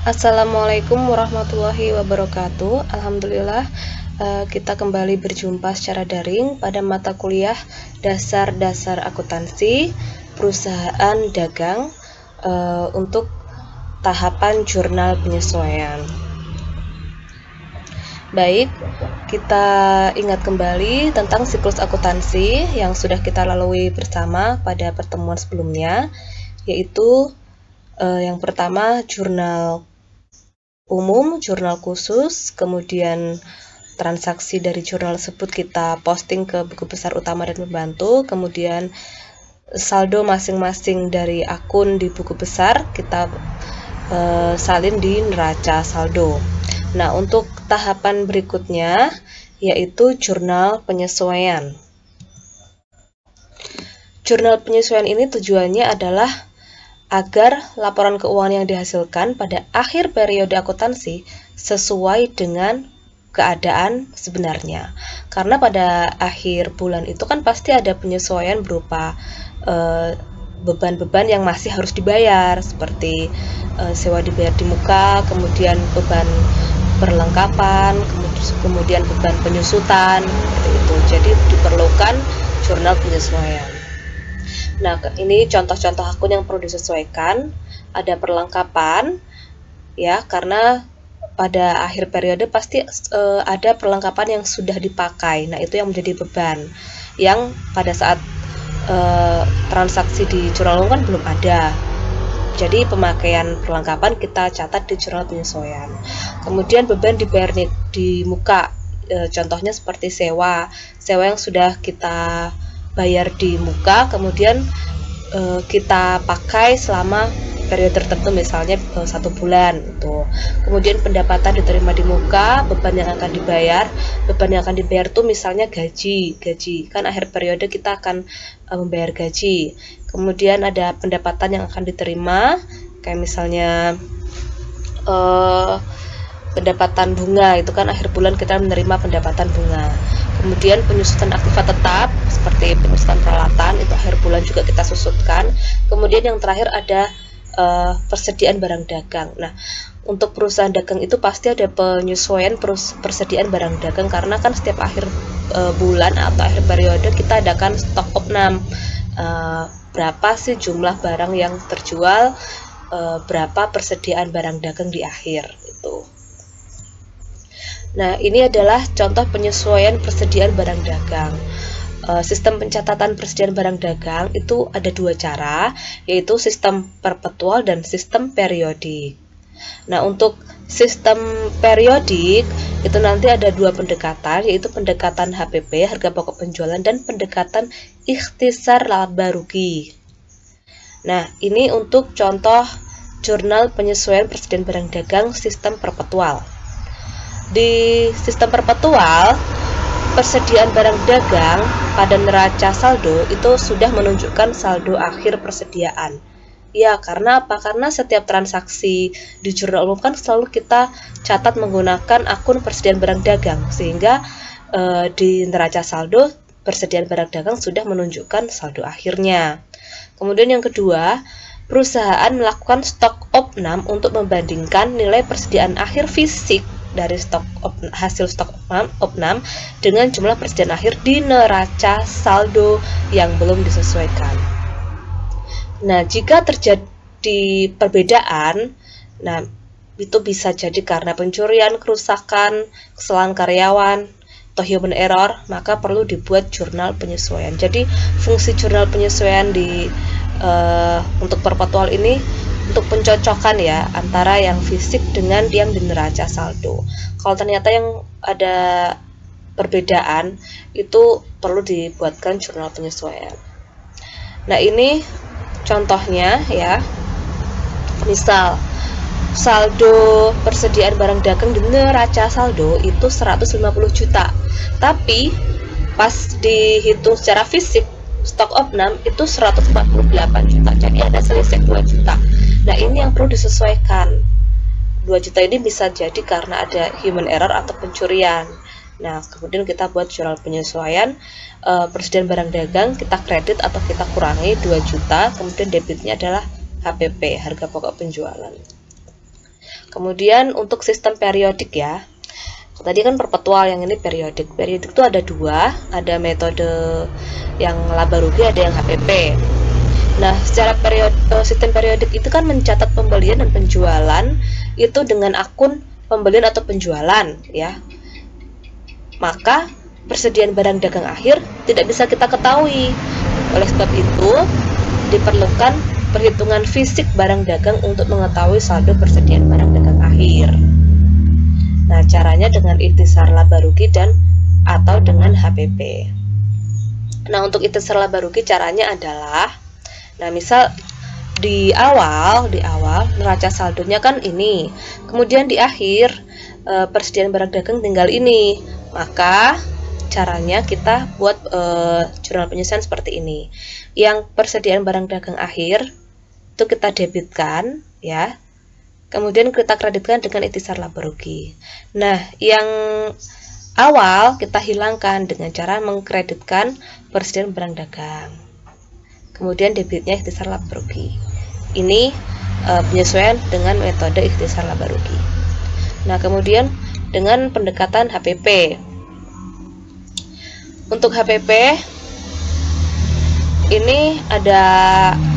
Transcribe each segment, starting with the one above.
Assalamualaikum warahmatullahi wabarakatuh. Alhamdulillah, kita kembali berjumpa secara daring pada mata kuliah Dasar-Dasar Akuntansi Perusahaan Dagang untuk tahapan jurnal penyesuaian. Baik, kita ingat kembali tentang siklus akuntansi yang sudah kita lalui bersama pada pertemuan sebelumnya, yaitu yang pertama jurnal umum, jurnal khusus, kemudian transaksi dari jurnal tersebut kita posting ke buku besar utama dan pembantu, kemudian saldo masing-masing dari akun di buku besar kita salin di neraca saldo. Nah, untuk tahapan berikutnya yaitu jurnal penyesuaian. Jurnal penyesuaian ini tujuannya adalah agar laporan keuangan yang dihasilkan pada akhir periode akuntansi sesuai dengan keadaan sebenarnya. Karena pada akhir bulan itu kan pasti ada penyesuaian berupa beban-beban yang masih harus dibayar, seperti sewa dibayar di muka, kemudian beban perlengkapan, kemudian beban penyusutan, seperti itu. Jadi diperlukan jurnal penyesuaian. Nah, ini contoh-contoh akun yang perlu disesuaikan. Ada perlengkapan, ya, karena pada akhir periode pasti ada perlengkapan yang sudah dipakai. Nah, itu yang menjadi beban, yang pada saat transaksi di jurnal umum kan belum ada. Jadi pemakaian perlengkapan kita catat di jurnal penyesuaian. Kemudian beban dibayar di muka, contohnya seperti sewa yang sudah kita bayar di muka, kemudian kita pakai selama periode tertentu, misalnya 1 bulan itu. Kemudian pendapatan diterima di muka, beban yang akan dibayar itu misalnya gaji kan akhir periode kita akan membayar gaji. Kemudian ada pendapatan yang akan diterima, kayak misalnya pendapatan bunga, itu kan akhir bulan kita menerima pendapatan bunga. Kemudian penyusutan aktiva tetap seperti penyusutan peralatan, itu akhir bulan juga kita susutkan. Kemudian yang terakhir ada persediaan barang dagang. Nah, untuk perusahaan dagang itu pasti ada penyesuaian persediaan barang dagang, karena kan setiap akhir bulan atau akhir periode kita adakan stok opnam. Berapa sih jumlah barang yang terjual, berapa persediaan barang dagang di akhir itu. Nah, ini adalah contoh penyesuaian persediaan barang dagang. Sistem pencatatan persediaan barang dagang itu ada 2 cara, yaitu sistem perpetual dan sistem periodik. Nah, untuk sistem periodik itu nanti ada 2 pendekatan, yaitu pendekatan HPP, harga pokok penjualan, dan pendekatan ikhtisar laba rugi. Nah, ini untuk contoh jurnal penyesuaian persediaan barang dagang sistem perpetual. Di sistem perpetual, persediaan barang dagang pada neraca saldo itu sudah menunjukkan saldo akhir persediaan. Ya, karena apa? Karena setiap transaksi di jurnal umum kan selalu kita catat menggunakan akun persediaan barang dagang, sehingga di neraca saldo persediaan barang dagang sudah menunjukkan saldo akhirnya. Kemudian yang kedua, perusahaan melakukan stok opnam untuk membandingkan nilai persediaan akhir fisik dari hasil stok opnam dengan jumlah persediaan akhir di neraca saldo yang belum disesuaikan. Nah, jika terjadi perbedaan, nah itu bisa jadi karena pencurian, kerusakan, kesalahan karyawan, atau human error, maka perlu dibuat jurnal penyesuaian. Jadi fungsi jurnal penyesuaian untuk perpetual ini untuk pencocokan ya antara yang fisik dengan yang di neraca saldo. Kalau ternyata yang ada perbedaan, itu perlu dibuatkan jurnal penyesuaian. Nah, ini contohnya ya. Misal saldo persediaan barang dagang di neraca saldo itu 150 juta. Tapi pas dihitung secara fisik stok opnam itu 148 juta. Jadi ada selisih 2 juta. Nah, ini yang perlu disesuaikan. 2 juta ini bisa jadi karena ada human error atau pencurian. Nah, kemudian kita buat jurnal penyesuaian persediaan barang dagang, kita kredit atau kita kurangi 2 juta, kemudian debitnya adalah HPP, harga pokok penjualan. kemudian untuk sistem periodik ya. Tadi kan perpetual, yang ini periodik. Periodik itu ada dua, ada metode yang laba rugi, ada yang HPP. Nah, secara sistem periodik itu kan mencatat pembelian dan penjualan itu dengan akun pembelian atau penjualan ya. Maka persediaan barang dagang akhir tidak bisa kita ketahui. Oleh sebab itu, diperlukan perhitungan fisik barang dagang untuk mengetahui saldo persediaan barang dagang akhir. Nah, caranya dengan ikhtisar laba rugi dan atau dengan HPP. Nah, untuk ikhtisar laba rugi caranya adalah, nah misal di awal neraca saldonya kan ini, kemudian di akhir persediaan barang dagang tinggal ini, maka caranya kita buat jurnal penyelesaian seperti ini. Yang persediaan barang dagang akhir itu kita debitkan ya, kemudian kita kreditkan dengan ikhtisar laba rugi. Nah, yang awal kita hilangkan dengan cara mengkreditkan persediaan barang dagang, kemudian debitnya ikhtisar laba rugi. Ini penyesuaian dengan metode ikhtisar laba rugi. Nah, kemudian dengan pendekatan HPP. Untuk HPP ini ada,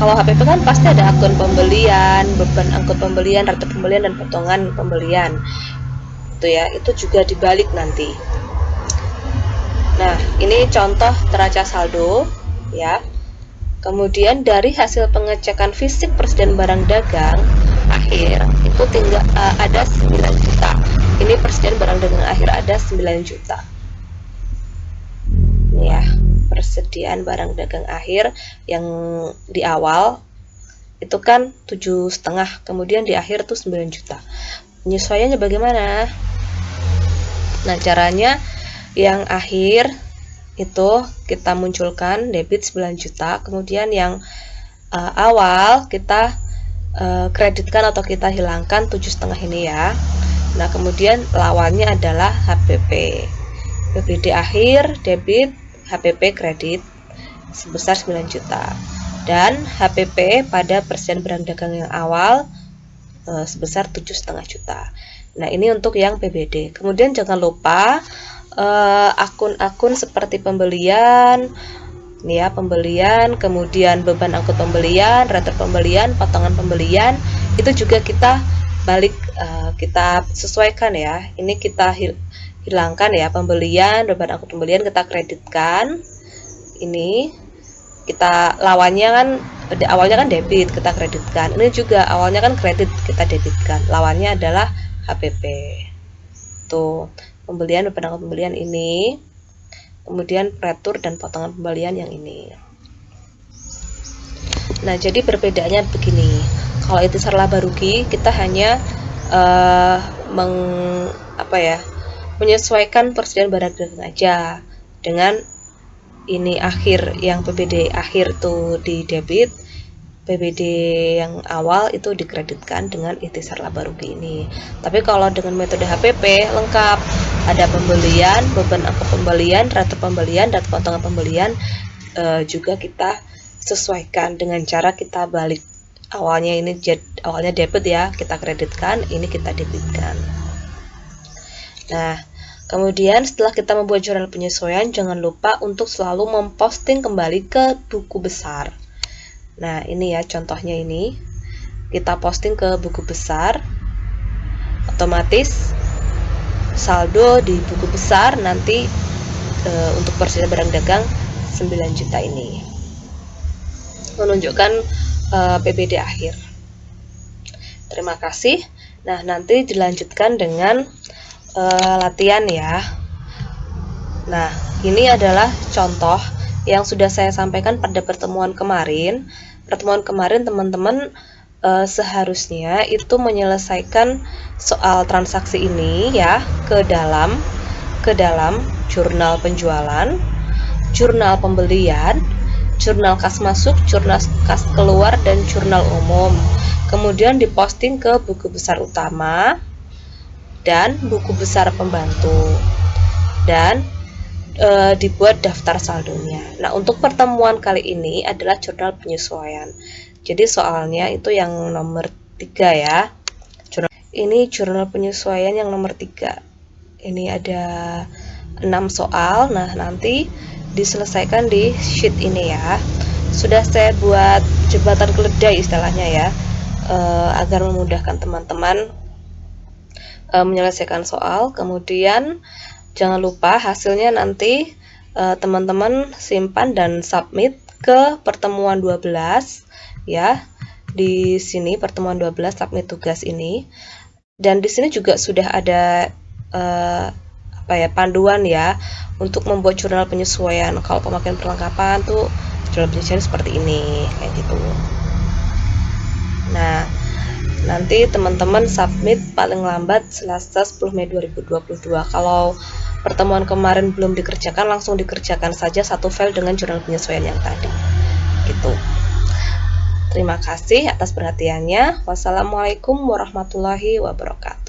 kalau HPP kan pasti ada akun pembelian, beban angkut pembelian, rata pembelian, dan potongan pembelian. Itu ya, itu juga dibalik nanti. Nah, ini contoh neraca saldo ya. Kemudian dari hasil pengecekan fisik persediaan barang dagang akhir itu tinggal ada 9 juta. Ini persediaan barang dagang akhir ada 9 juta. Ini ya, persediaan barang dagang akhir yang di awal itu kan 7,5, kemudian di akhir tuh 9 juta. Penyesuaiannya bagaimana? Nah, caranya yang akhir itu kita munculkan debit 9 juta, kemudian yang awal kita kreditkan atau kita hilangkan 7,5 ini ya. Nah, kemudian lawannya adalah HPP. PBD akhir debit, HPP kredit sebesar 9 juta. Dan HPP pada persediaan barang dagang yang awal sebesar 7,5 juta. Nah, ini untuk yang PBD. Kemudian jangan lupa akun-akun seperti pembelian, ini ya, pembelian, kemudian beban angkut pembelian, retur pembelian, potongan pembelian, itu juga kita balik, kita sesuaikan ya. Ini kita hilangkan ya, pembelian, beban angkut pembelian kita kreditkan. Ini kita lawannya kan awalnya kan debit, kita kreditkan. Ini juga awalnya kan kredit, kita debitkan. Lawannya adalah HPP. Tuh, pembelian, beban angkut pembelian ini, kemudian retur dan potongan pembelian yang ini. Nah, jadi perbedaannya begini. Kalau ikhtisar laba rugi kita hanya menyesuaikan persediaan barang dagang aja dengan ini akhir, yang PBD akhir tuh di debit, PBD yang awal itu dikreditkan dengan ikhtisar laba rugi ini. Tapi kalau dengan metode HPP lengkap, ada pembelian, beban angkut pembelian, retur pembelian, dan potongan pembelian juga kita sesuaikan dengan cara kita balik. Awalnya debit ya, kita kreditkan, ini kita debitkan. Nah, kemudian setelah kita membuat jurnal penyesuaian, jangan lupa untuk selalu memposting kembali ke buku besar. Nah, ini ya contohnya, ini kita posting ke buku besar, otomatis saldo di buku besar nanti untuk persediaan barang dagang 9 juta ini menunjukkan PBD akhir. Terima kasih. Nah, nanti dilanjutkan dengan latihan ya. Nah, ini adalah contoh yang sudah saya sampaikan pada pertemuan kemarin. Pertemuan kemarin teman-teman seharusnya itu menyelesaikan soal transaksi ini ya ke dalam jurnal penjualan, jurnal pembelian, jurnal kas masuk, jurnal kas keluar, dan jurnal umum. Kemudian diposting ke buku besar utama dan buku besar pembantu, dan dibuat daftar saldonya. Nah, untuk pertemuan kali ini adalah jurnal penyesuaian. Jadi soalnya itu yang nomor 3 ya. Ini jurnal penyesuaian yang nomor 3. Ini ada 6 soal. Nah, nanti diselesaikan di sheet ini ya. Sudah saya buat jembatan keledai istilahnya ya, agar memudahkan teman-teman menyelesaikan soal. Kemudian jangan lupa hasilnya nanti teman-teman simpan dan submit ke pertemuan 12 ya. Di sini pertemuan 12 submit tugas ini. Dan di sini juga sudah ada panduan ya untuk membuat jurnal penyesuaian. Kalau pemakaian perlengkapan tuh jurnal penyesuaian seperti ini kayak gitu. Nah, nanti teman-teman submit paling lambat Selasa 10 Mei 2022. Kalau pertemuan kemarin belum dikerjakan, langsung dikerjakan saja satu file dengan jurnal penyesuaian yang tadi. Gitu. Terima kasih atas perhatiannya. Wassalamualaikum warahmatullahi wabarakatuh.